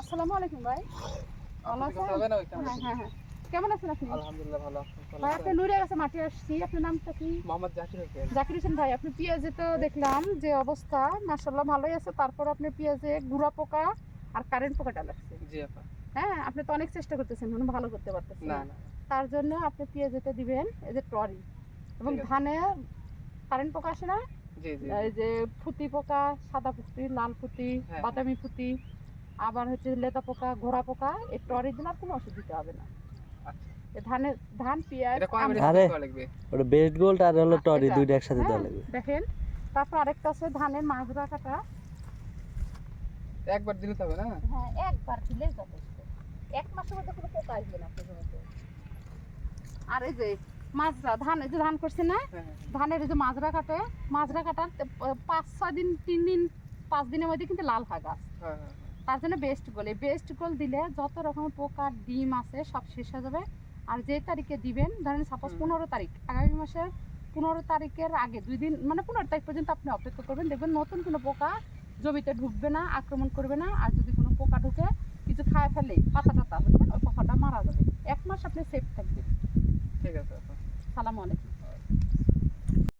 আসসালামু আলাইকুম ভাই, ভালো আছেন? হ্যাঁ হ্যাঁ, কেমন আছেন আপনি? আলহামদুলিল্লাহ ভালো আছি। ভাই আপনি নুরিয়া গাছে মাঠে আসছি, আপনার নামটা কি? মোহাম্মদ জাকির হোসেন। জাকির হোসেন ভাই, আপনি পেঁয়াজে তো দেখলাম যে অবস্থা, মাশাআল্লাহ ভালোই আছে, তারপর আপনি পেঁয়াজে গুড়া পোকা আর কারেন্ট পোকাটা লাগছে। জি আপা। হ্যাঁ, আপনি তো অনেক চেষ্টা করতেছেন কিন্তু ভালো করতে পারতেছেন না না। না তার জন্য আপনি পেঁয়াজেতে দিবেন এই যে টরি, এবং ঠিক আছে। ধানে কারেন্ট পোকা আসে না, জি জি এই যে ফুতি পোকা, সাদা ফুতি, লাল ফুতি, হ্যাঁ বাদামি ফুতি, আবার হচ্ছে লেদা পোকা, ঘোড়া পোকা, এই টরি দিলে আর কোনো অসুবিধা হবে না। আচ্ছা। ধান পেঁয়াজ এটা কয় মিনিট আরে দেওয়া লাগবে? ওটা বেস্ট গোল্ড আর হলো টরি এটা, দুইটা একসাথে হ্যাঁ, দেওয়া লাগবে। দেখেন। তারপর আরেকটা আছে ধানের মাজরা কাটা। একবার দিলে তো হবে না? হ্যাঁ, একবার দিলেই যথেষ্ট। এক মাসের মধ্যে কোনো পোকা আসবে না আপনার জমিতে। আর এই যে মাজরা ধান, এই যে ধান করছে না, হ্যাঁ হ্যাঁ ধানের এই যে মাজরা কাটে, মাজরা কাটার 5-6 দিন, 3 দিন 5 দিনের মধ্যে কিন্তু লাল হয় গাছ। হ্যাঁ হ্যাঁ। তার জন্য বেস্ট গোল, এই বেস্ট গোল দিলে যত রকমের পোকার ডিম আছে সব শেষ হয়ে যাবে। আর যে তারিখে দিবেন, ধরেন সাপোজ 15 তারিখ, আগামী মাসের 15 তারিখের আগে 2 দিন, মানে 15 তারিখ পর্যন্ত আপনি অপেক্ষা করবেন, দেখবেন নতুন কোনো পোকা জমিতে ঢুকবে না, আক্রমণ করবে না। আর যদি কোনো পোকা ঢুকে কিছু খায় ফেলে পাতা টাতা হচ্ছে, ওই পোকাটা মারা যাবে। 1 মাস আপনি সেফ থাকবেন। ঠিক আছে আপা। সালামু আলাইকুম।